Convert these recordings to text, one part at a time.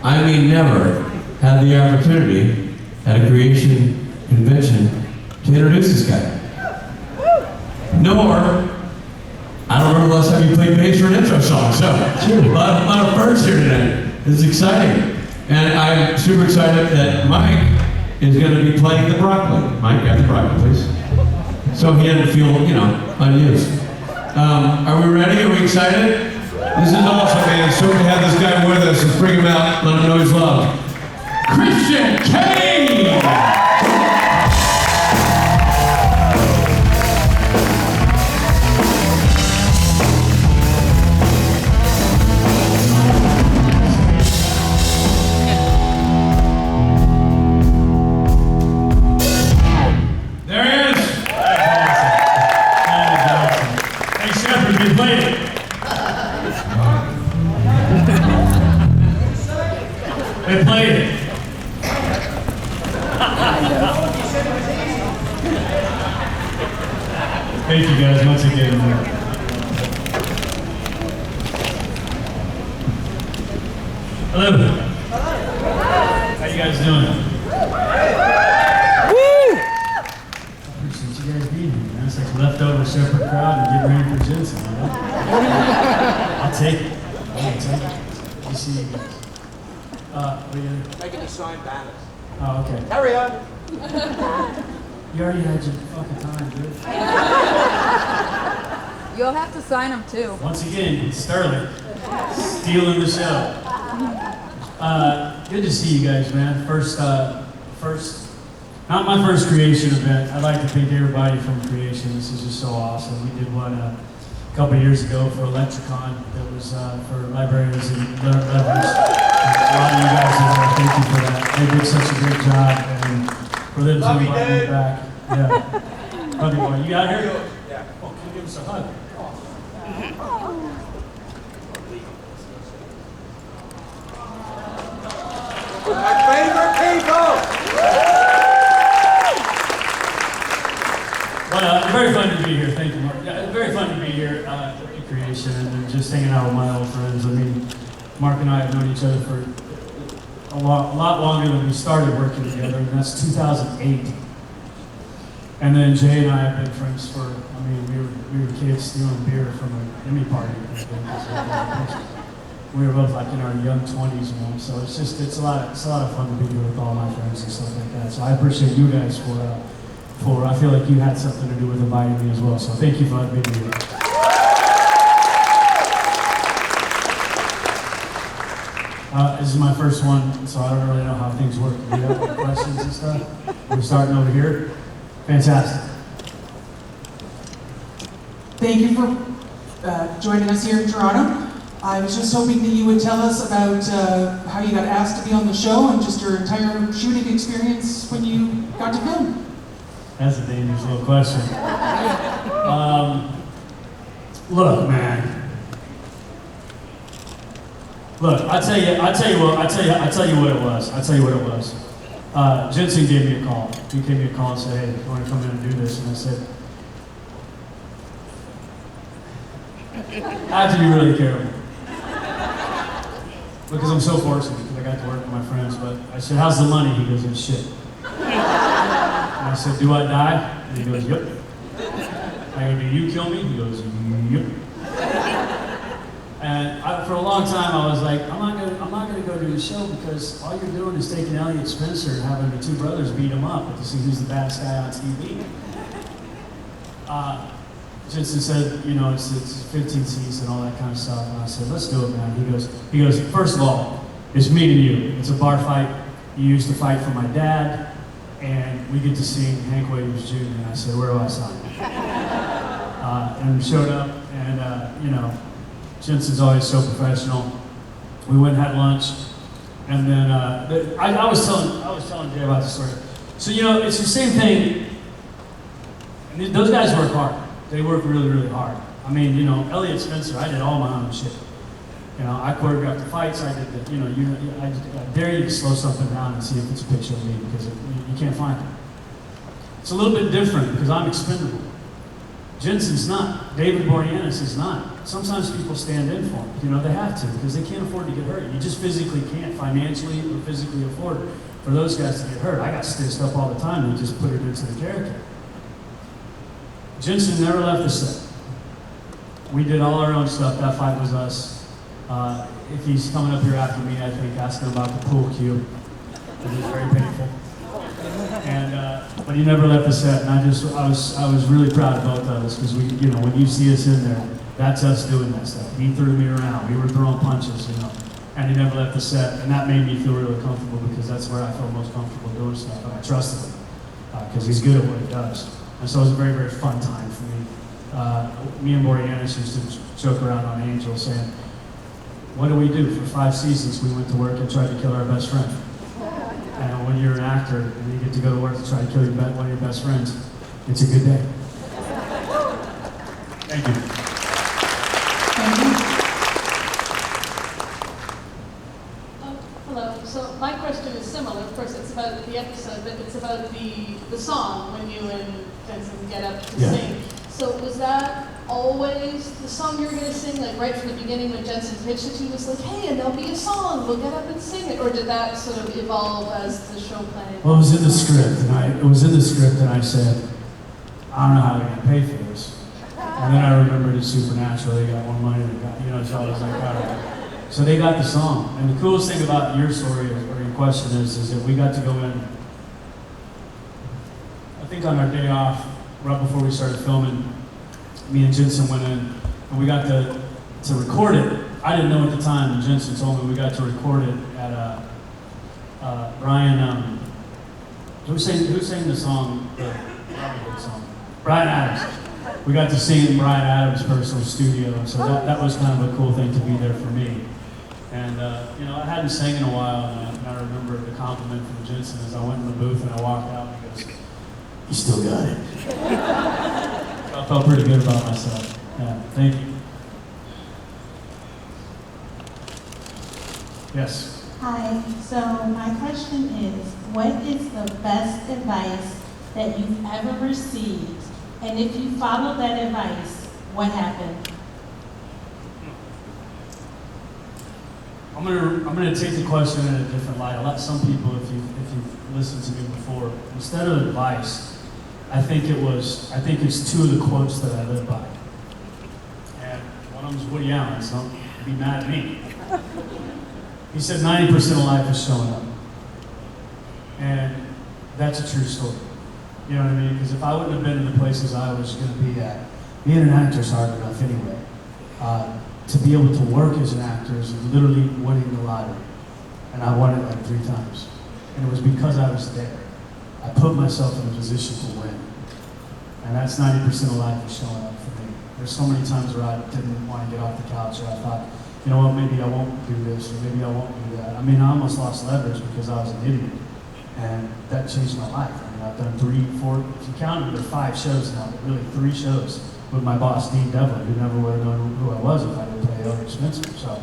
I mean never, had the opportunity at a creation convention to introduce this guy. Nor, I don't remember the last time you played bass for an intro song, so a lot of firsts here tonight. This is exciting. And I'm super excited that Mike is going to be playing the broccoli. Mike, got the broccoli, please. So he doesn't feel, unused. Are we ready? Are we excited? This is awesome, man. So to have this guy with us. Let's bring him out. Let him know he's loved. Kane! They played it. Thank you guys once again. Hello. How you guys doing? Woo! Appreciate you guys being here, man. It's like leftover separate crowd and getting ready for Jensen. I'll take it. I'll take it. Good to see you guys. Making you sign banners. Oh, okay. Carry on. You already had your fucking time, dude. You'll have to sign them too. Once again, it's Sterling. Stealing the show. Good to see you guys, man. Not my first creation event. I'd like to thank everybody from creation. This is just so awesome. We did one a couple years ago for Electricon that was for librarians and learners. A lot of you guys are there. Thank you for that. They did such a great job, and for them to invite me back. Yeah. Love you, boy. You out here? Yeah. Oh, can you give us a hug? My favorite people! Well, very fun to be here. Thank you, Mark. Yeah, very fun to be here at Creation and just hanging out with my old friends. I mean, Mark and I have known each other for a lot longer than we started working together, and that's 2008. And then Jay and I have been friends for, we were kids stealing beer from an Emmy party. We were both like in our young 20s, man. So it's a lot of fun to be here with all my friends and stuff like that. So I appreciate you guys for I feel like you had something to do with inviting me as well. So thank you for being here. This is my first one, so I don't really know how things work. Do you have any questions and stuff? We're starting over here. Fantastic. Thank you for joining us here in Toronto. I was just hoping that you would tell us about how you got asked to be on the show and just your entire shooting experience when you got to film. That's a dangerous little question. Look, man. Look, I'll tell you what it was. Jensen gave me a call. He gave me a call and said, "Hey, you want to come in and do this?" And I said, "I have to be really careful because I'm so fortunate because I got to work with my friends." But I said, "How's the money?" He goes, "It's shit." And I said, "Do I die?" And he goes, "Yep." I go, "Do you kill me?" He goes, "Yep." And for a long time, I was like, I'm not gonna go do the show because all you're doing is taking Elliot Spencer and having the two brothers beat him up to see who's the baddest guy on TV. Jensen said, it's 15 seats and all that kind of stuff. And I said, let's do it, man. He goes, first of all, it's me and you. It's a bar fight. You used to fight for my dad, and we get to sing Hank Williams Jr. And I said, where do I sign? And we showed up, and Jensen's always so professional. We went and had lunch, and then I was telling Jay about the story. So it's the same thing. And those guys work hard. They work really, really hard. I mean, Elliot Spencer, I did all my own shit. I choreographed the fights. I did the, I dare you to slow something down and see if it's a picture of me because you can't find it. It's a little bit different because I'm expendable. Jensen's not. David Boreanaz is not. Sometimes people stand in for him. You know, they have to because they can't afford to get hurt. You just physically can't financially or physically afford for those guys to get hurt. I got stitched up all the time and just put it into the character. Jensen never left the set. We did all our own stuff. That fight was us. If he's coming up here after me, I think ask him about the pool cue. It was very painful. But he never left the set, and I was really proud of both of us because we, you know, when you see us in there, that's us doing that stuff. He threw me around. We were throwing punches, you know, and he never left the set, and that made me feel really comfortable because that's where I felt most comfortable doing stuff. And I trusted him because he's good at what he does, and so it was a very, very fun time for me. Me and Boreanaz used to joke around on Angel saying, "What do we do? For 5 seasons, we went to work and tried to kill our best friend." And when you're an actor and you get to go to work to try to kill one of your best friends, it's a good day. Thank you. Thank you. Hello. So my question is similar. Of course, it's about the episode, but it's about the song when you and Jensen get up to sing. So was that always the song you were going to sing, like right from the beginning when Jensen pitched it to you, was like, hey, and there'll be a song, we'll get up and sing it? Or did that sort of evolve as the show played? Well, it was in the script, and I said, I don't know how they're going to pay for this. And then I remembered it's Supernatural, they got more money than got, you know, so I was like, all right. So they got the song. And the coolest thing about your story or your question is that we got to go in, I think on our day off, right before we started filming, me and Jensen went in and we got to record it. I didn't know at the time, and Jensen told me we got to record it at Brian, who sang the song, the Robin Hood song? Brian Adams. We got to sing it in Brian Adams' personal studio, so that was kind of a cool thing to be there for me. And you know, I hadn't sang in a while, and I remember the compliment from Jensen as I went in the booth and I walked out and he goes, "You still got it." I felt pretty good about myself. Yeah, thank you. Yes. Hi, so my question is, what is the best advice that you've ever received? And if you followed that advice, what happened? I'm gonna take the question in a different light. A lot, some people, if you've listened to me before, instead of advice, I think it's 2 of the quotes that I live by. And one of them is Woody Allen, so don't be mad at me. He said 90% of life is showing up. And that's a true story. You know what I mean? Because if I wouldn't have been in the places I was going to be at, being an actor is hard enough anyway. To be able to work as an actor is literally winning the lottery. And I won it like 3 times. And it was because I was there. I put myself in a position to win. And that's 90% of life is showing up for me. There's so many times where I didn't want to get off the couch, or I thought, you know what, maybe I won't do this, or maybe I won't do that. I mean, I almost lost leverage because I was an idiot. And that changed my life. I mean, I've done 3, 4, if you count them, there are 5 shows now, but really 3 shows with my boss, Dean Devlin, who never would have known who I was if I didn't play Elder Spencer. So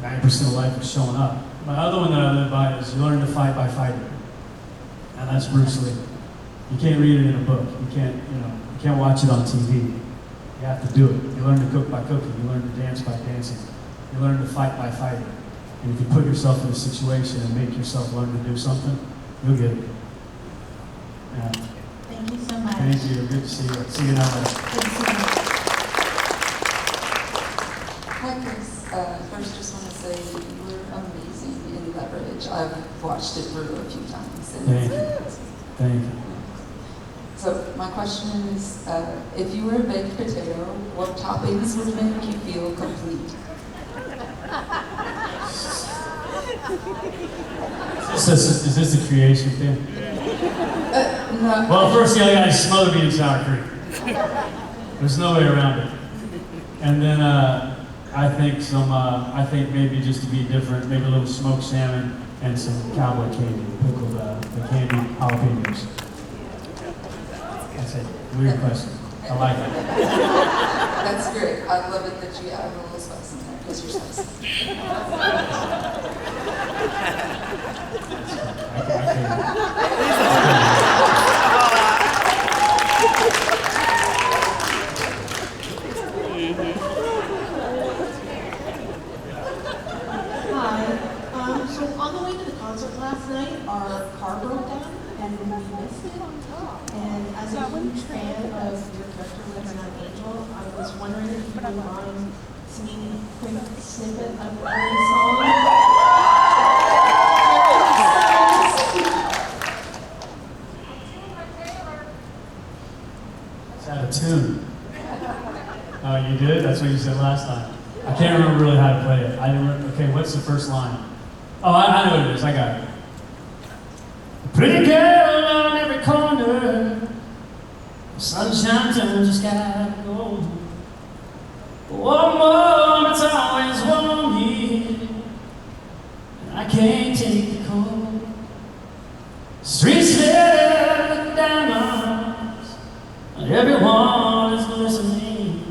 90% of life is showing up. My other one that I live by is you learn to fight by fighting. And that's Bruce Lee. You can't read it in a book. You can't watch it on TV. You have to do it. You learn to cook by cooking. You learn to dance by dancing. You learn to fight by fighting. And if you put yourself in a situation and make yourself learn to do something, you'll get it. Yeah. Thank you so much. Thank you. Good to see you. See you in LA. Hi, Chris. First, just want to say you were amazing in Leverage. I've watched it through a few times. And Thank you. Thank you. So my question is, if you were a baked potato, what toppings would make you feel complete? Is this a creation thing? No. Well, first you gotta smother me in sour cream. There's no way around it. And then I think maybe just to be different, maybe a little smoked salmon and some cowboy candy, pickled the candy jalapenos. That's it. Weird question. I like it. That's great. I love it that you add a little spice in there because you're spicy. the way to the concert last night, our car broke down and we missed it. And as a huge fan of your character, Jensen Ackles, I was wondering if you would mind singing a quick snippet of the early song. It's out of tune. Oh, you did? That's what you said last time. I can't remember really how to play it. I didn't. Okay, what's the first line? Oh, I know what it is. I got it. Pretty girl on every corner. Sunshine turns the sky to gold. One more, it's always warm here. And I can't take the cold. Streets filled with diamonds. And everyone is listening.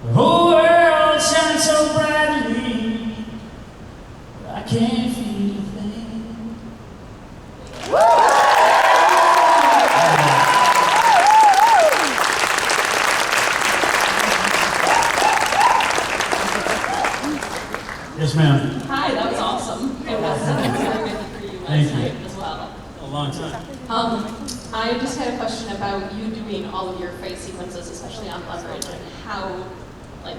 The whole world shines so brightly. But I can't feel a thing. Yes, ma'am. Hi, that was awesome. It was very good for you last Thank you. night as well. A long time. I just had a question about you doing all of your fight sequences, especially on Leverage, and how, like,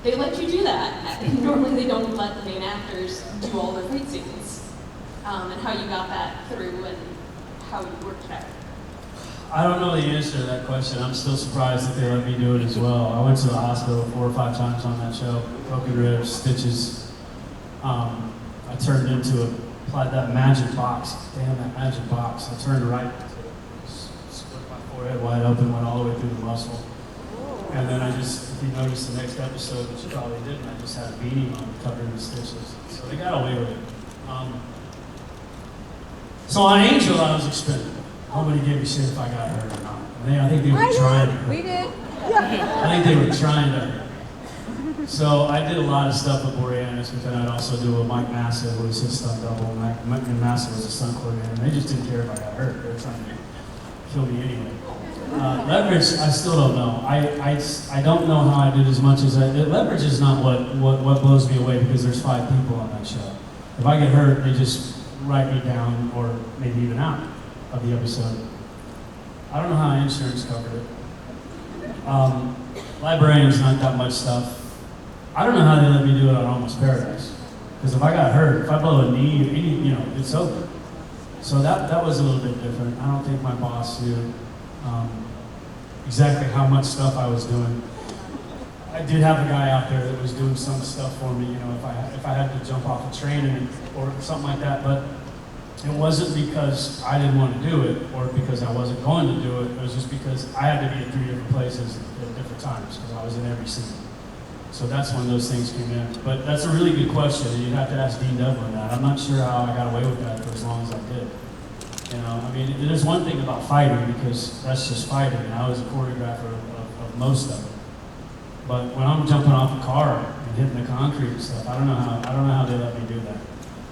they let you do that. Normally they don't let the main actors do all their fight scenes. And how you got that through and how you worked it out. I don't know the answer to that question. I'm still surprised that they let me do it as well. I went to the hospital 4 or 5 times on that show. Broken ribs, stitches. I turned into applied that magic box. Damn, that magic box. I turned right into it. Split my forehead wide open, went all the way through the muscle. And then I just, if you notice the next episode, which you probably didn't, I just had a beanie on covered in stitches. So they got away with it. So on Angel, I was expendable. Nobody gave a shit if I got hurt or not. I think they were trying to hurt. We did. I think they were trying to hurt. So I did a lot of stuff with Boreanaz, but then I'd also do with Mike Massa, who was his stunt double, and Mike Massa was a stunt coordinator, and they just didn't care if I got hurt. They were trying to kill me anyway. Leverage, I still don't know. I don't know how I did as much as Leverage is not what blows me away, because there's 5 people on that show. If I get hurt, they just write me down, or maybe even out of the episode. I don't know how insurance covered it. Librarian's not that much stuff. I don't know how they let me do it on Almost Paradise. Because if I got hurt, if I blow a knee, it's over. So that was a little bit different. I don't think my boss knew exactly how much stuff I was doing. I did have a guy out there that was doing some stuff for me, if I had to jump off a train or something like that, but it wasn't because I didn't want to do it or because I wasn't going to do it. It was just because I had to be at 3 different places at different times because I was in every scene. So that's when those things came in. But that's a really good question, and you'd have to ask Dean Devlin that. I'm not sure how I got away with that for as long as I did. There's one thing about fighting, because that's just fighting, and I was a choreographer of most of it. But when I'm jumping off a car and hitting the concrete and stuff, I don't know how they let me do that.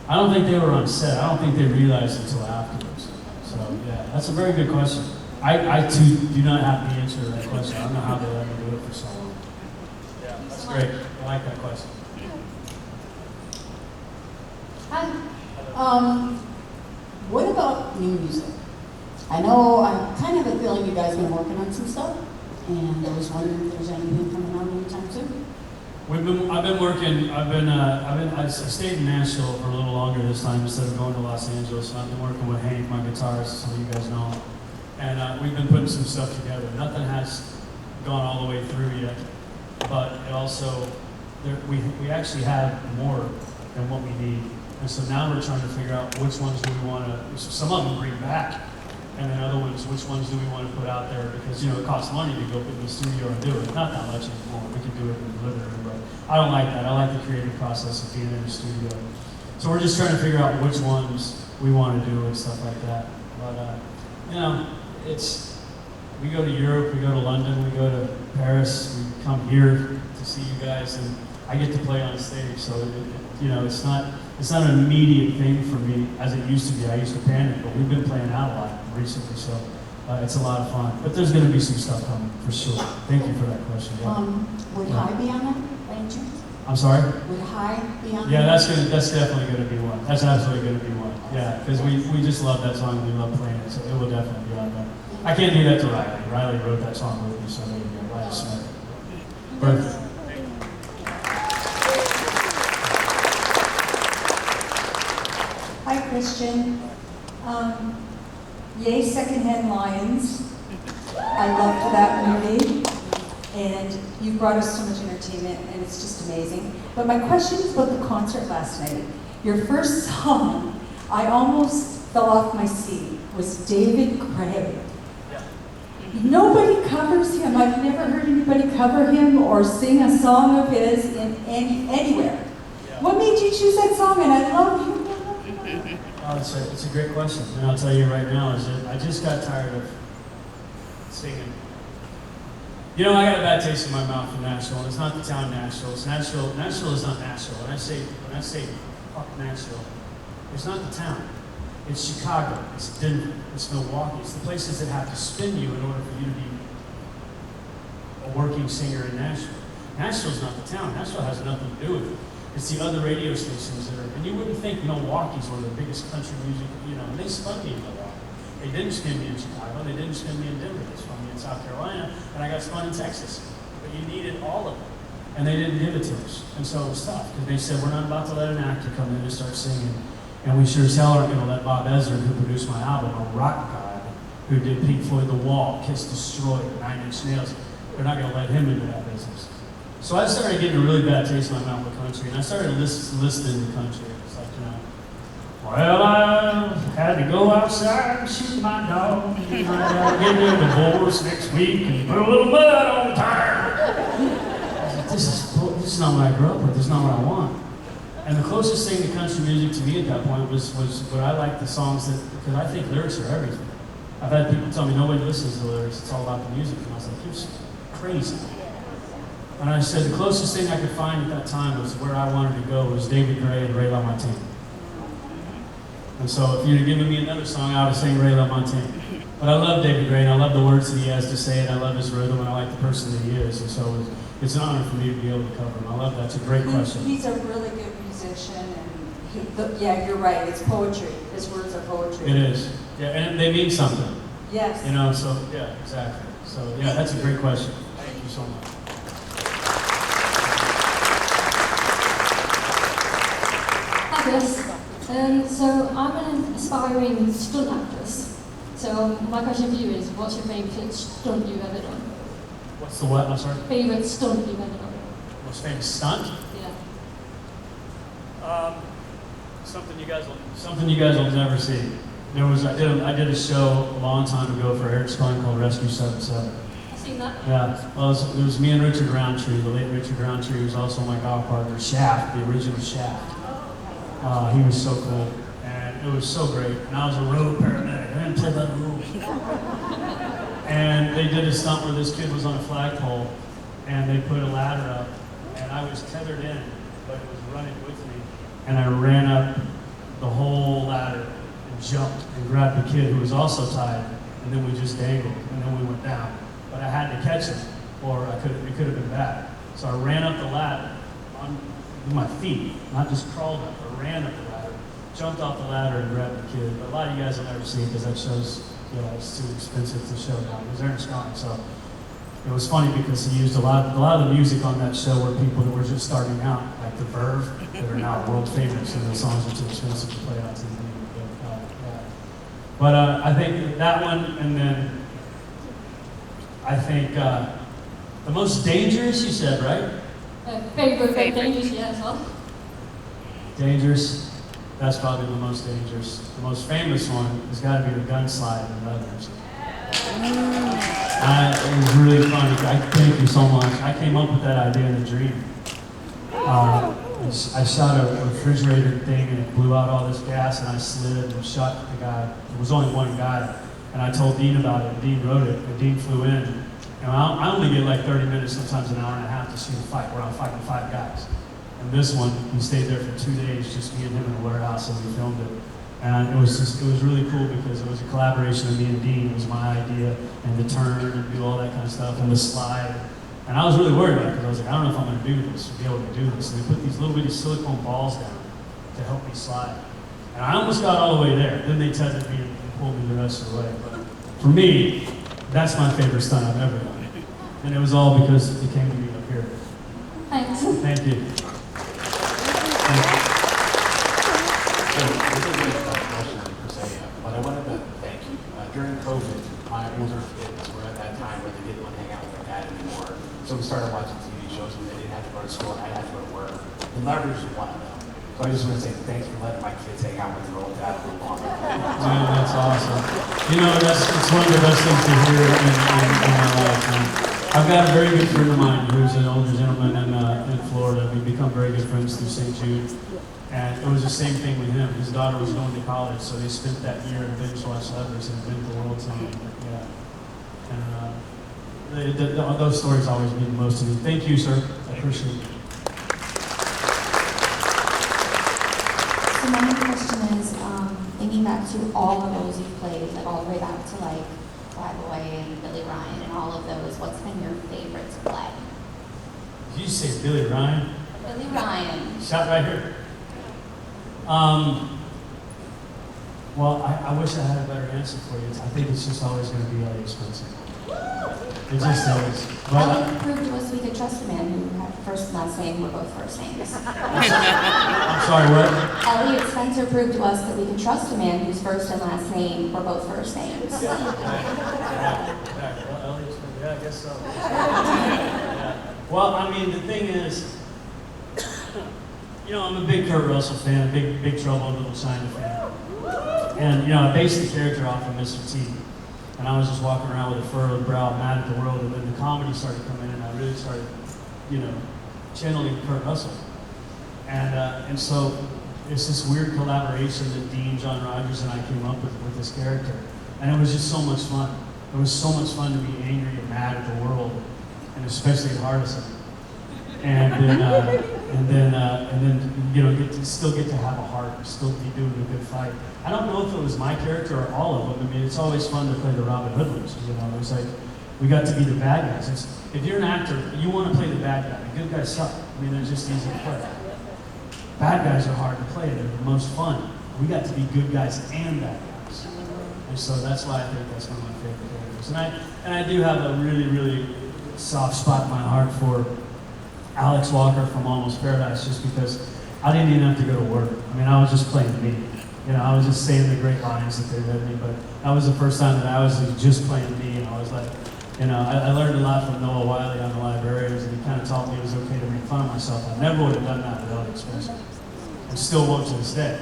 I don't think they were on set. I don't think they realized until afterwards. So yeah, that's a very good question. I too do not have the answer to that question. I don't know how they let me do it for so long. Yeah, that's great. I like that question. Hi. What about new music? I know I kind of have a feeling you guys have been working on some stuff, and I was wondering if there's anything coming out anytime soon. I stayed in Nashville for a little longer this time instead of going to Los Angeles, and I've been working with Hank, my guitarist, some of you guys know. And we've been putting some stuff together. Nothing has gone all the way through yet, but it also, we actually have more than what we need. And so now we're trying to figure out which ones do we want to, some of them bring back, and then other ones, which ones do we want to put out there, because it costs money to go put in the studio and do it. Not that much anymore. We can do it in the living room, but I don't like that. I like the creative process of being in the studio. So we're just trying to figure out which ones we want to do and stuff like that. But we go to Europe, we go to London, we go to Paris, we come here to see you guys, and I get to play on stage. So it's not an immediate thing for me as it used to be. I used to panic, but we've been playing out a lot recently, so it's a lot of fun. But there's going to be some stuff coming for sure. Thank you for that question. Yeah. Would I be on that by any chance? I'm sorry? Would high be on? Yeah, that's definitely gonna be one. That's absolutely gonna be one. Yeah, because we just love that song and we love playing it, so it will definitely be on there. I can't do that to Riley. Riley wrote that song with me, so there you go. Riley Smith. Birthday. Hi, Christian. Yay, Secondhand Lions. I loved that movie. And you brought us so much entertainment, and it's just amazing. But my question is about the concert last night. Your first song, I almost fell off my seat, was David Gray. Nobody covers him. I've never heard anybody cover him or sing a song of his in anywhere. What made you choose that song? And I love you. Oh, it's a great question. And I'll tell you right now, is that I just got tired of singing. You know, I got a bad taste in my mouth from Nashville, and it's not the town Nashville. It's Nashville. Nashville is not Nashville. When I say fuck Nashville, it's not the town. It's Chicago. It's Denver. It's Milwaukee. It's the places that have to spin you in order for you to be a working singer in Nashville. Nashville's not the town. Nashville has nothing to do with it. It's the other radio stations that are, and you wouldn't think Milwaukee's one of the biggest country music, you know, and they spun me in Milwaukee. They didn't spin me in Chicago. They didn't spin me in Denver. They spun me in South Carolina, and I got spun in Texas. But you needed all of them, and they didn't give it to us. And so it was tough, because they said, we're not about to let an actor come in and start singing. And we sure as hell aren't going to let Bob Ezrin, who produced my album, a rock guy, who did Pink Floyd, The Wall, Kiss Destroy, Nine Inch Nails, they're not going to let him into that business. So I started getting a really bad taste in my mouth with country, and I started listening to country. It's like, you know, well, I had to go outside and shoot my dog. I got to get a divorce next week and put a little mud on the tire. This is not what I grew up with. This is not what I want. And the closest thing to country music to me at that point was what I like the songs that, because I think lyrics are everything. I've had people tell me nobody listens to the lyrics, it's all about the music. And I was like, you're crazy. And I said the closest thing I could find at that time was where I wanted to go was David Gray and Ray LaMontagne. And so if you'd have given me another song, I would have sang Ray LaMontagne. But I love David Gray, and I love the words that he has to say, and I love his rhythm, and I like the person that he is. And so it's an honor for me to be able to cover him. I love that. It's a great question. He's a really good musician, and yeah, you're right. It's poetry. His words are poetry. It is. Yeah, and they mean something. Yes. You know, so yeah, exactly. So yeah, that's a great question. Thank you so much. Yes. So I'm an aspiring stunt actress. So my question for you is, what's your favourite stunt you've ever done? What's the what? I'm sorry? Favourite stunt you've ever done? Most famous stunt? Yeah. Something you guys will never see. I did a show a long time ago for Eric Spun called Rescue 77. I've seen that. Yeah. Well, it was me and Richard Roundtree, the late Richard Roundtree, who was also my golf partner, Shaft, the original Shaft. He was so cool, and it was so great. And I was a road paramedic. I didn't play by the rules. And they did a stunt where this kid was on a flagpole, and they put a ladder up, and I was tethered in, but it was running with me. And I ran up the whole ladder and jumped and grabbed the kid who was also tied, and then we just dangled, and then we went down. But I had to catch him, or it could have been bad. So I ran up the ladder with my feet, not just crawled up, I ran up the ladder, jumped off the ladder and grabbed the kid. But a lot of you guys will never see it because that show's, it's too expensive to show now. It was Ernest Gone, so it was funny because he used a lot of the music on that show were people that were just starting out, like the Verve, that are now world famous, and the songs are too expensive to play on TV. But I think that one, and then I think the most dangerous, you said, right? Favorite dangerous, yeah, as well. Dangerous, that's probably the most dangerous. The most famous one has got to be the gun slide in Leathers. It was really funny. Thank you so much. I came up with that idea in a dream. I shot a refrigerator thing and it blew out all this gas, and I slid and shot the guy. There was only one guy, and I told Dean about it. Dean wrote it, and Dean flew in. And I only get like 30 minutes, sometimes an hour and a half to shoot a fight where I'm fighting 5 guys. And this one, he stayed there for 2 days, just me and him in a warehouse, and we filmed it. And it was really cool because it was a collaboration of me and Dean. It was my idea, and the turn and do all that kind of stuff, and the slide. And I was really worried about it because I was like, I don't know if I'm going to do this, or be able to do this. And they put these little bitty silicone balls down to help me slide. And I almost got all the way there. Then they tethered me and pulled me the rest of the way. But for me, that's my favorite stunt I've ever done. And it was all because it came to me up here. Thanks. Thank you. But I wanted to thank you. During COVID, my older kids were at that time where they didn't want to hang out with their dad anymore. So we started watching TV shows when they didn't have to go to school and I had to go to work. And Leverage was one of them. So I just want to say thanks for letting my kids hang out with their old dad a little longer. Man, that's awesome. You know, it's one of the best things to hear in my life. Man. I've got a very good friend of mine who's an older gentleman in Florida. We've become very good friends through St. Jude. And it was the same thing with him. His daughter was going to college, so they spent that year in binge watch Leverage and invent the world to him. Yeah. And those stories always mean the most to me. Thank you, sir. I appreciate it. So my question is, thinking back to all the roles you've played, like all the way back to like Flyboy and Billy Ryan and all of those, what's been your favorite to play? Did you say Billy Ryan? Billy Ryan. Shot right here. Well, I wish I had a better answer for you. I think it's just always going to be Elliot Spencer. It just is. But Elliot proved to us we could trust a man who had first and last name were both first names. I'm sorry, what? Elliot Spencer proved to us that we could trust a man whose first and last name were both first names. Well, Elliot Spencer, yeah, I guess so. Yeah. Well, I mean, the thing is, you know, I'm a big Kurt Russell fan, a big Trouble in Little China fan. And, you know, I based the character off of Mr. T. And I was just walking around with a furrowed brow, mad at the world, and then the comedy started coming in, and I really started, you know, channeling Kurt Russell. And so it's this weird collaboration that Dean, John Rogers, and I came up with this character. And it was just so much fun. It was so much fun to be angry and mad at the world, and especially at Hardison. And then you know, still get to have a heart, still be doing a good fight. I don't know if it was my character or all of them. I mean, it's always fun to play the Robin Hoodlums. You know, it's like we got to be the bad guys. If you're an actor, you want to play the bad guy. The good guys suck. I mean, they're just easy to play. Bad guys are hard to play. They're the most fun. We got to be good guys and bad guys. And so that's why I think that's one of my favorite characters. And I do have a really, really soft spot in my heart for Alex Walker from Almost Paradise, just because I didn't even have to go to work. I mean, I was just playing me. You know, I was just saying the great lines that they read me, but that was the first time that I was just playing me, and I was like, you know, I learned a lot from Noah Wiley on The Librarians, and he kind of taught me it was okay to make fun of myself. I never would have done that with Elliot Spencer, and still won't to this day.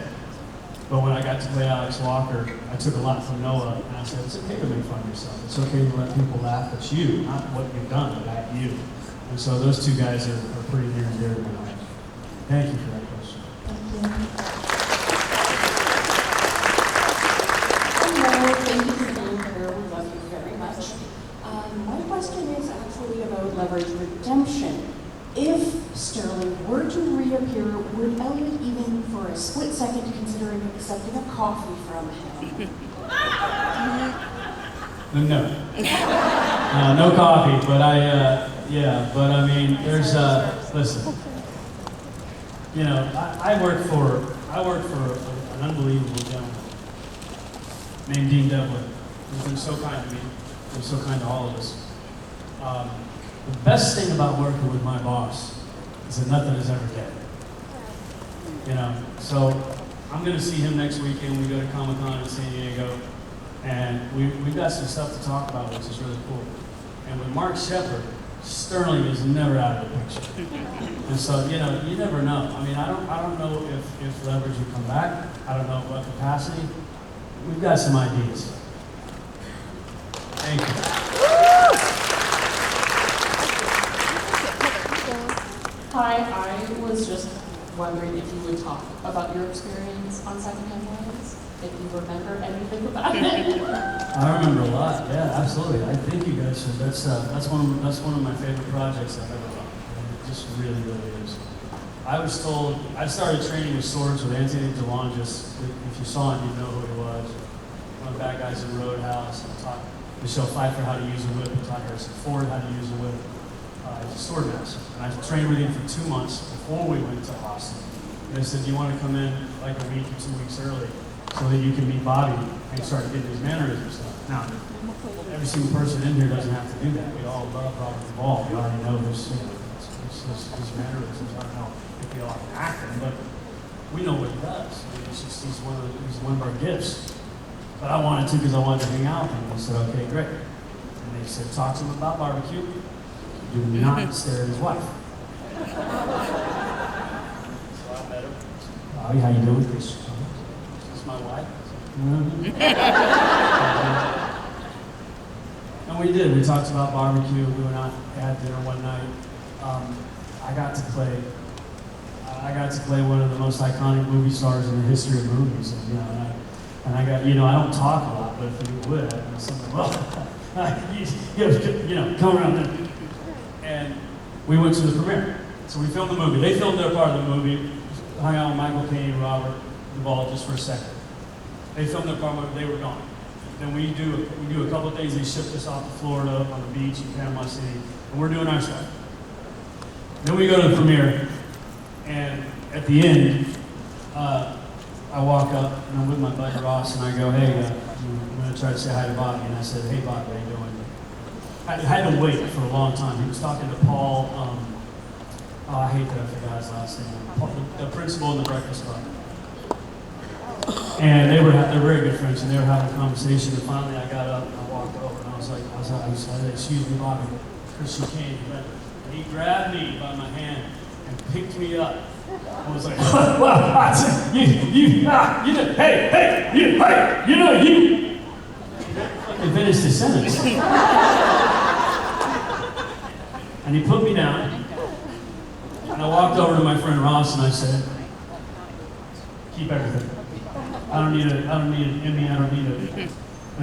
But when I got to play Alex Walker, I took a lot from Noah, and I said, it's okay to make fun of yourself. It's okay to let people laugh at you, not what you've done, but at you. And so those two guys are pretty near and dear to my life. Thank you for that question. Hello, thank you for being here. We love you very much. My question is actually about Leverage Redemption. If Sterling were to reappear, would Elliot even for a split second consider accepting a coffee from him? No. No coffee, but yeah, but I mean, there's, listen, you know, I work for an unbelievable gentleman named Dean Devlin, who's been so kind to me, and so kind to all of us. The best thing about working with my boss is that nothing is ever dead. You know, so I'm going to see him next weekend. We go to Comic-Con in San Diego, and we've got some stuff to talk about, which is really cool. And with Mark Shepard, Sterling is never out of the picture. And so, you know, you never know. I mean, I don't know if Leverage will come back. I don't know what capacity. We've got some ideas. Thank you. Hi, I was just wondering if you would talk about your experience on Secondhand Lions, if you remember anything about it. I remember a lot. Yeah, absolutely. I think you guys should. That's one of my favorite projects I've ever done. It just really, really is. I was told I started training with swords with Anthony DeLongis. If you saw him, you'd know who he was. One of the bad guys in Roadhouse. I taught Michelle Pfeiffer how to use a whip. I taught Harrison Ford how to use a whip. He's a sword master. And I trained with him for 2 months before we went to Austin. And they said, do you want to come in like a week or 2 weeks early so that you can meet Bobby and start getting his mannerisms stuff? Now, every single person in here doesn't have to do that. We all love Robert Duvall. We already know his mannerisms. I don't know if we all can act them, but we know what he does. I mean, it's just, he's one of our gifts. But I wanted to because I wanted to hang out with him. They said, okay, great. And they said, talk to him about barbecue. Do not stare at his wife. So I met her. Bobby, how you doing? This is my wife. And we did. We talked about barbecue. We went out, had dinner one night. I got to play one of the most iconic movie stars in the history of movies. And I got, I don't talk a lot, but if you would, I'd be something, well, come around there. And we went to the premiere. So we filmed the movie. They filmed their part of the movie, hung out with Michael Kane, Robert Duvall just for a second. They filmed their part of the movie, they were gone. Then we do a couple of things. They shipped us off to Florida on the beach in Panama City, and we're doing our stuff. Then we go to the premiere, and at the end, I walk up, and I'm with my buddy Ross, and I go, hey, I'm going to try to say hi to Bobby. And I said, hey, Bobby, how you doing? I had to wait for a long time. He was talking to Paul, I hate that I forgot his last name, Paul, the principal in the Breakfast Club. And they're very good friends, and they were having a conversation, and finally I got up, and I walked over, and I was like, excuse me, Bobby, Christian Kane. And he grabbed me by my hand and picked me up. I was like, well, you fucking finished his sentence. And he put me down, and I walked over to my friend Ross, and I said, keep everything. I don't need an Emmy, I don't need an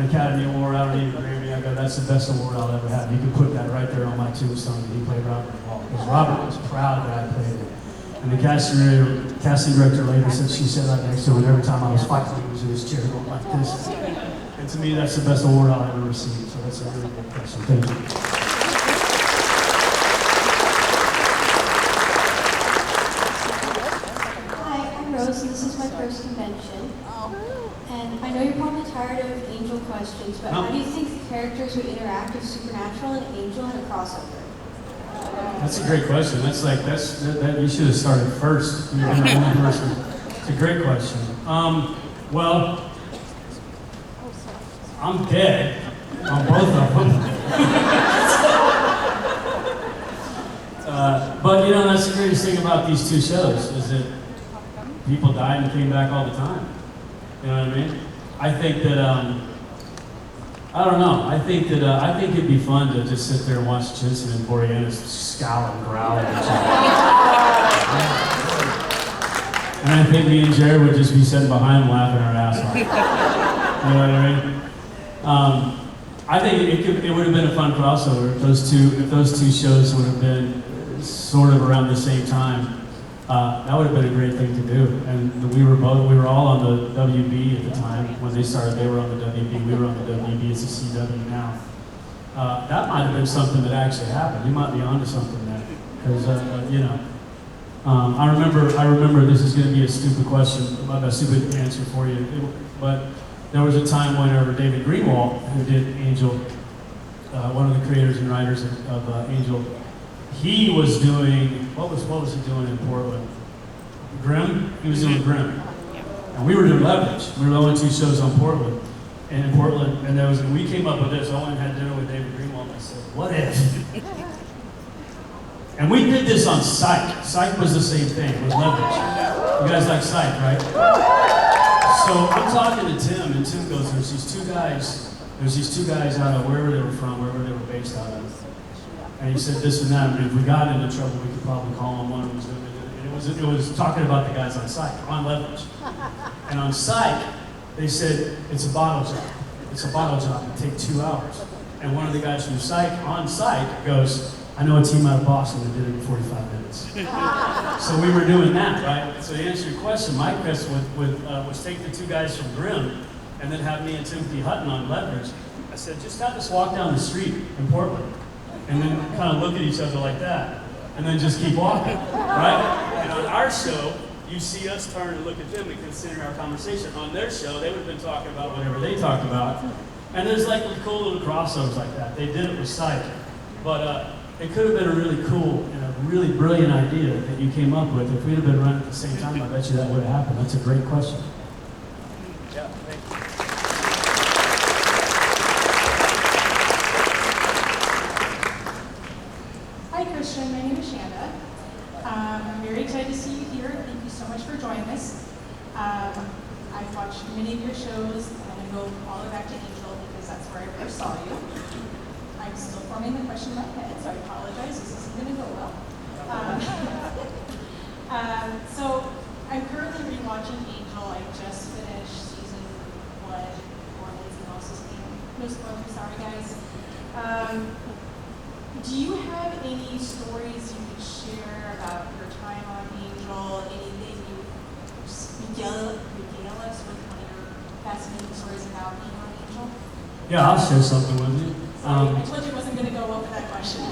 Academy Award, I don't need a Grammy. I go, that's the best award I'll ever have. You can put that right there on my tombstone that he played Robert Duvall. Because Robert was proud that I played it. And the casting director later said she sat right next to him, and every time I was fighting, he was in his chair going like this. And to me, that's the best award I'll ever receive. So that's a really good question. Thank you. Hi, I'm Rose, and this is my first convention. And I know you're probably tired of Angel questions, but how do you think the characters would interact if Supernatural and Angel had a crossover? That's a great question. That you should have started first. You're the only person. It's a great question. Well, I'm dead on both of them. But that's the greatest thing about these two shows is that people died and came back all the time. You know what I mean? I think that I don't know. I think it'd be fun to just sit there and watch Jensen and Boreanaz scowl and growl at each other. And I think me and Jared would just be sitting behind them laughing our ass off. You know what I mean? I think it would have been a fun crossover if those two shows would have been sort of around the same time. That would have been a great thing to do. And we were all on the WB at the time. When they started, they were on the WB, we were on the WB, it's the CW now. That might have been something that actually happened. You might be onto something there. Because, I remember this is going to be a stupid question, a stupid answer for you. But there was a time whenever David Greenwald, who did Angel, one of the creators and writers of Angel, he was doing, what was he doing in Portland? Grimm? He was doing Grimm. And we were doing Leverage. We were the only two shows on Portland. And in Portland, and we came up with this. I went and had dinner with David Greenwald and I said, what if? And we did this on Psych. Psych was the same thing, it was Leverage. You guys like Psych, right? So I'm talking to Tim, and Tim goes, there's these two guys out of wherever they were from, wherever they were based out of. And he said this and that, and if we got into trouble, we could probably call him. One of them was doing it. It was talking about the guys on Psych, on Leverage. And on Psych, they said, it's a bottle job. It's a bottle job, it'll take 2 hours. And one of the guys from Psych, on Psych, goes, I know a team out of Boston that did it in 45 minutes. So we were doing that, right? So to answer your question, my quest was take the two guys from Grimm and then have me and Timothy Hutton on Leverage. I said, just have us walk down the street in Portland. and then kind of look at each other like that, and then just keep walking, right? And on our show, you see us turn and look at them and consider our conversation. On their show, they would have been talking about whatever they talked about. And there's like cool little crossovers like that. They did it with sight. But it could have been a really cool and a really brilliant idea that you came up with. If we'd have been running at the same time, I bet you that would have happened. That's a great question. Yeah, thank you. Hi, Christian. My name is Shanda. I'm very excited to see you here. Thank you so much for joining us. I've watched many of your shows, and I'm going to go all the way back to Angel because that's where I first saw you. I'm still forming the question in my head, so I apologize. This isn't going to go well. So I'm currently rewatching Angel. I just finished season 1 for Lindsay Moss's game. No spoilers, sorry guys. Do you have any stories you could share about your time on Angel? Anything you regale us with one of your fascinating stories about being on Angel? Yeah, I'll share something with you. Sorry, I told you I wasn't going to go over that question.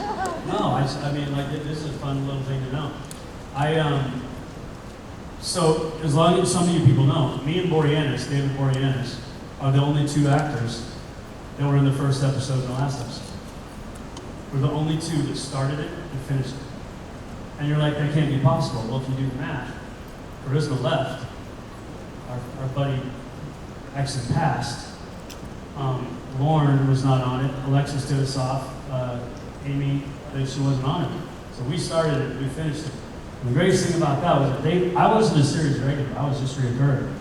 No, I mean, like, this is a fun little thing to know. So, as long as some of you people know, me and David Boreanaz, are the only 2 actors that were in the first episode and the last episode. We're the only 2 that started it and finished it. And you're like, that can't be possible. Well, if you do the math, Charisma left, our buddy actually passed. Lauren was not on it. Alexis did us off. Amy, she wasn't on it. So we started it, we finished it. And the greatest thing about that was that I wasn't a series regular, I was just reoccurring.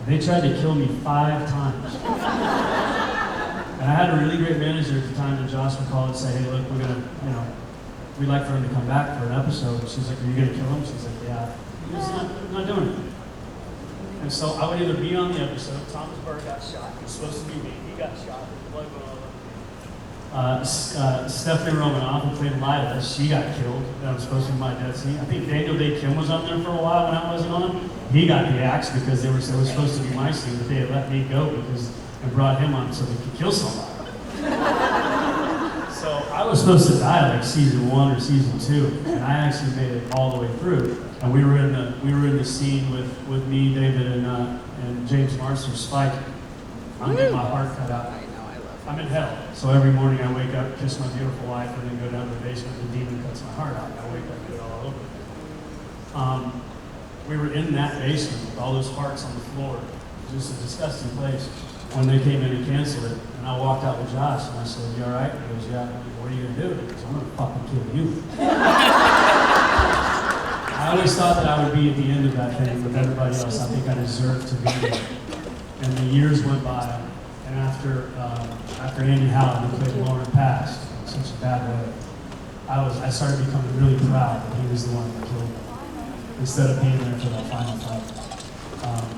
They tried to kill me 5 times. And I had a really great manager at the time, and Josh would call and say, hey, look, we're gonna, we'd like for him to come back for an episode. She's like, are you gonna kill him? She's like, yeah. I'm not doing it. And so I would either be on the episode, Thomas Burr got shot, it was supposed to be me, he got shot, the blood went all over. Stephanie Romanoff, who played Lila, she got killed. That was supposed to be my death scene. I think Daniel Day Kim was on there for a while when I wasn't on. He got the axe because it was supposed to be my scene, but they had let me go because I brought him on so they could kill somebody. So I was supposed to die like season 1 or season 2, and I actually made it all the way through. And we were in the scene with me, David, and James Marster, Spike. I'm getting my heart cut out. I'm in hell. So every morning I wake up, kiss my beautiful wife, and then go down to the basement and the demon cuts my heart out. And I wake up and do it all over. We were in that basement with all those hearts on the floor. Just a disgusting place. When they came in and canceled it, and I walked out with Josh, and I said, you all right? He goes, yeah. What are you going to do? He goes, I'm going to fucking kill you. I always thought that I would be at the end of that thing with everybody else. I think I deserved to be there. And the years went by, and after Andy Howard, who played Lauren, passed in such a bad way, I started becoming really proud that he was the one that killed me, instead of being there for that final fight.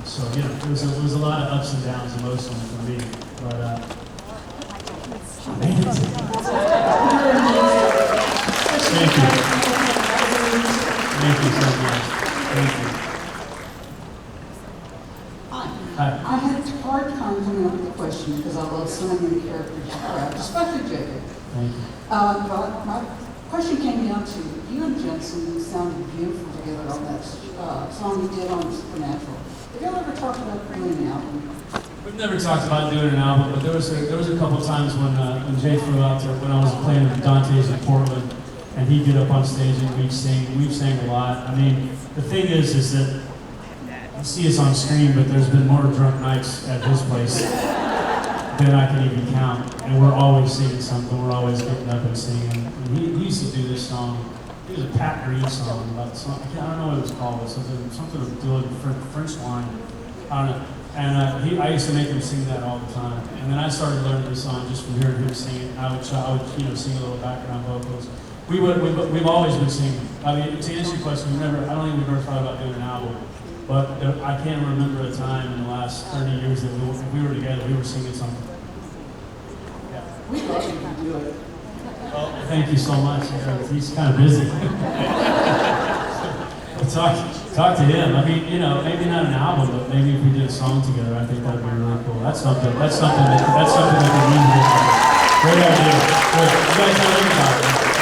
So it was a lot of ups and downs emotionally for me, but I made it. Thank you. Thank you so much. Thank you. Hi. I had a hard time coming up with a question because I love so many characters, especially Jacob. Thank you. But my question came down to you and Jensen sounded beautiful together on that song you did on Supernatural. Have you ever talked about doing an album? We've never talked about doing an album, but there was a couple times when Jay flew out there, when I was playing with Dante's in Portland, and he'd get up on stage and we'd sing. We've sang a lot. I mean, the thing is that you see us on screen, but there's been more drunk nights at his place than I can even count. And we're always singing something. We're always getting up and singing. And he used to do this song. It was a Pat Green song about something. I don't know what it was called. It was something to do with French wine. I don't know. And I used to make him sing that all the time. And then I started learning the song just from hearing him sing it. I would sing a little background vocals. We've always been singing. I mean, to answer your question, I don't think we've ever thought about doing an album. But I can't remember a time in the last 30 years that if we were together, we were singing something. Yeah. We love you to do it. Well, thank you so much. He's kind of busy. Talk to him. I mean, maybe not an album, but maybe if we did a song together, I think that'd be really cool. That's something that we need to do. Great idea. Good. You guys know anything about it?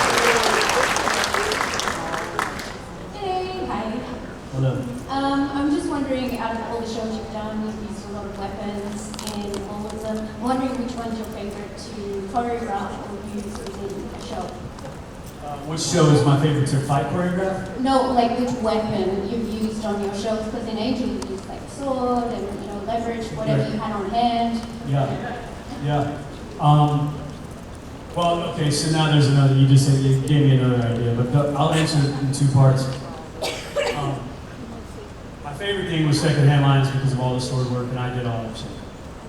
one's your favorite to choreograph or use within a show? Which show is my favorite to fight choreograph? No, like which weapon you've used on your shows, because in Angel you used like sword and leverage, whatever you had on hand. Yeah. Well, okay, so now there's another, you just said, you gave me another idea, but I'll answer it in two parts. My favorite thing was Secondhand Lions because of all the sword work, and I did all that shit.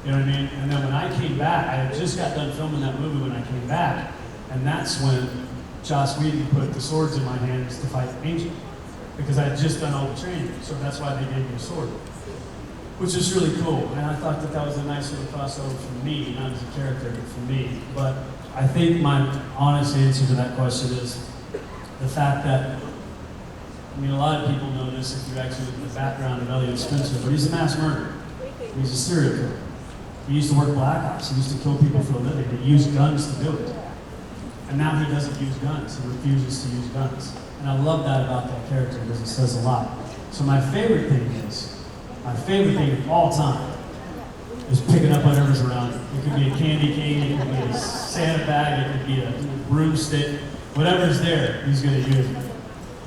You know what I mean? And then when I came back, I had just got done filming that movie when I came back, and that's when Joss Whedon put the swords in my hands to fight Angel, because I had just done all the training, so that's why they gave me a sword, which is really cool. And I thought that was a nice little crossover for me, not as a character, but for me. But I think my honest answer to that question is the fact that, I mean, a lot of people know this if you actually look at the background of Elliot Spencer, but he's a mass murderer. He's a serial killer. He used to work black ops. He used to kill people for a living. He used guns to do it. And now he doesn't use guns. He refuses to use guns. And I love that about that character because it says a lot. So my favorite thing of all time is picking up whatever's around you. It could be a candy cane, it could be a Santa bag, it could be a broomstick. Whatever's there, he's going to use it.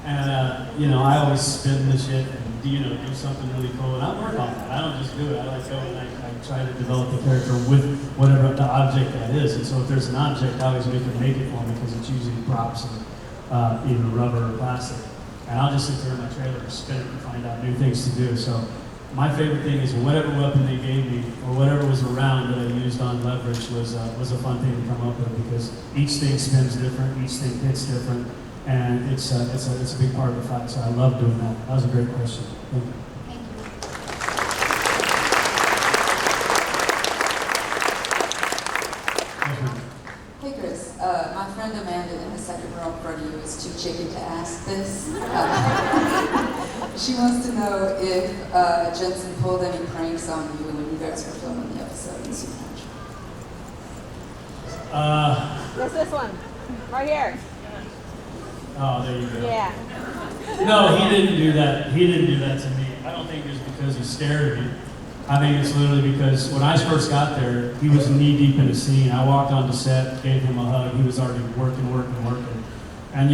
And, I always spin the shit and, do something really cool. And I work on that. I don't just do it. I go and I try to develop the character with whatever the object that is. And so if there's an object, I always make it for me because it's usually props and either rubber or plastic. And I'll just sit there in my trailer and spin it and find out new things to do. So my favorite thing is whatever weapon they gave me or whatever was around that I used on leverage was a fun thing to come up with because each thing spins different, each thing hits different, and it's a big part of the fight. So I love doing that. That was a great question. Thank you. Hey Chris, my friend Amanda in the second row in front of you is too chicken to ask this. She wants to know if Jensen pulled any pranks on you when you guys were filming the episode in Supernatural. There's this one, right here. Oh, there you go. Yeah. No, he didn't do that. He didn't do that to me. I don't think it's because he's scared of me. I think it's literally because when I first got there, he was knee deep in the scene. I walked onto set, gave him a hug. He was already working. And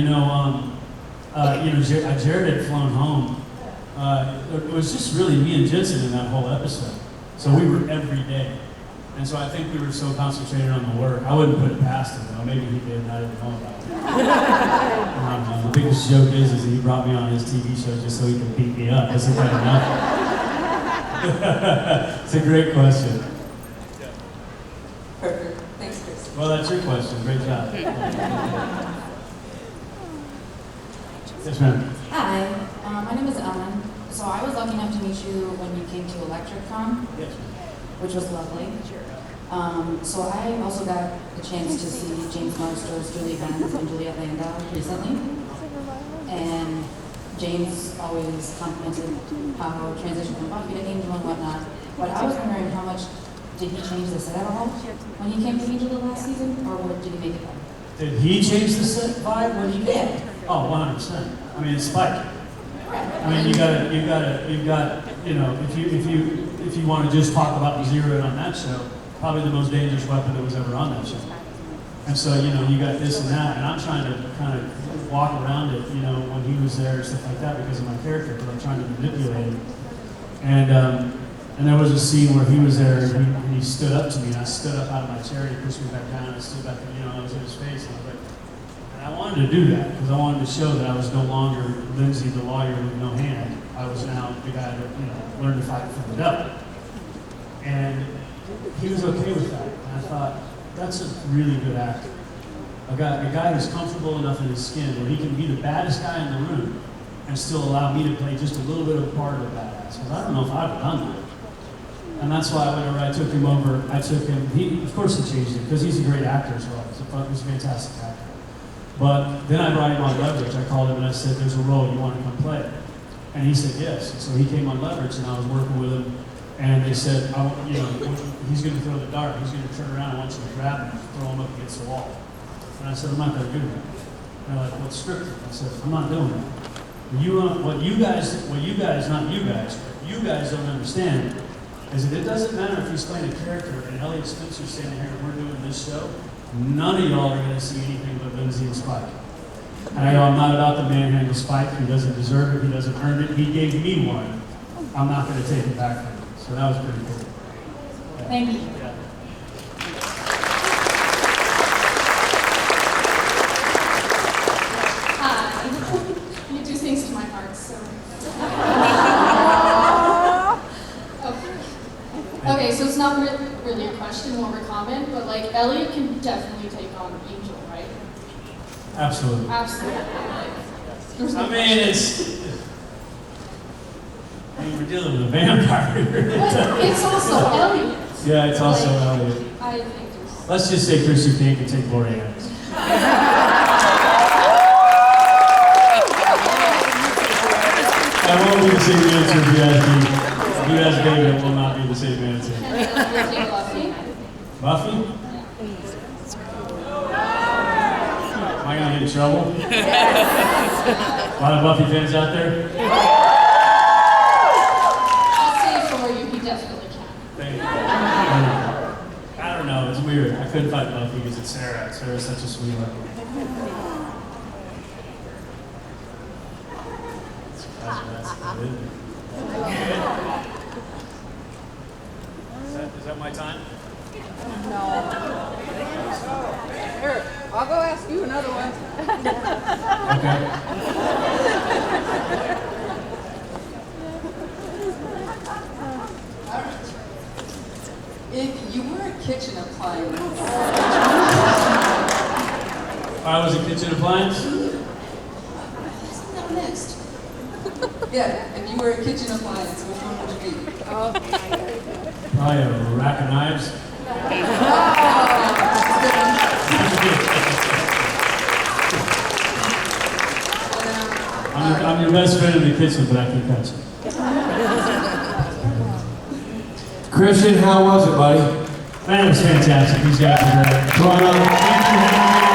Jared had flown home. It was just really me and Jensen in that whole episode. So we were every day. And so I think we were so concentrated on the work. I wouldn't put it past him, though. Maybe he did, and I didn't know about it. The biggest joke is that he brought me on his TV show just so he could beat me up. Isn't that enough? It's a great question. Perfect. Thanks, Chris. Well, that's your question. Great job. Yes, ma'am. Hi, my name is Ellen. So I was lucky enough to meet you when you came to ElectricCon, Yes, which was lovely. So I also got the chance to see James Marstor's Julie Benz and Juliet Landau recently. And James always complimented how transition from Buffy to Angel and whatnot. But I was wondering how much did he change the set at all when he came to Angel the last season, or did he make it better? Did he change the set vibe when he came? Yeah. Oh, 100%. I mean, it's Spike. I mean, you've got, if you want to just talk about the zero on that show, probably the most dangerous weapon that was ever on that show. And so, you got this and that, and I'm trying to kind of walk around it, when he was there and stuff like that because of my character, but I'm trying to manipulate him. And there was a scene where he was there and he stood up to me, and I stood up out of my chair and he pushed me back down, and I stood back and, I was in his face, and I was like, and I wanted to do that because I wanted to show that I was no longer Lindsay the lawyer with no hand. I was now the guy that, learned to fight for the devil. And he was okay with that. And I thought, that's a really good actor. A guy who's comfortable enough in his skin where he can be the baddest guy in the room and still allow me to play just a little bit of a part of a badass. Because I don't know if I've done that. And that's why whenever I took him over, of course he changed it, because he's a great actor as well. He's a fantastic actor. But then I brought him on Leverage. I called him and I said, there's a role, you want to come play? And he said yes. And so he came on Leverage and I was working with him. And they said, he's going to throw the dart. He's going to turn around. I want you to grab him and throw him up against the wall. And I said, I'm not going to do that. And they're like, what's scripted? I said, I'm not doing that. You guys don't understand is that it doesn't matter if he's playing a character and Elliot Spencer's standing here and we're doing this show, none of y'all are going to see anything but Lindsay and Spike. And I know I'm not about to manhandle Spike. He doesn't deserve it. He doesn't earn it. He gave me one. I'm not going to take it back from him. So that was pretty cool. Yeah. Thank you. Yeah. You do things to my heart, so. Okay, so it's not really a question, more of a comment, but like Elliot can definitely take on Angel, right? Absolutely. Absolutely. I mean, we're dealing with a vampire here. But it's also Elliot. Yeah, it's also Like, Elliot. I think there's. Let's just say Christian Kane can take Lori Atkins. That won't be the same answer if you ask me. If you ask David, it will not be the same answer. Buffy? Am I going to get in trouble? A lot of Buffy fans out there? I'll say it for you, he definitely can. Thank you. I don't know, it's weird. I couldn't fight Buffy because it's Sarah. Sarah's such a sweetheart. Is that my time? No. Here, I'll go ask you another one. Okay. If you were a kitchen appliance, If I was a kitchen appliance? next. Yeah, if you were a kitchen appliance, which one would you be? Probably a rack of knives. I'm your best friend in the kitchen, but I can catch it. Christian, how was it, buddy? Man, it was fantastic. These guys are great. Toronto. Thank you for having me.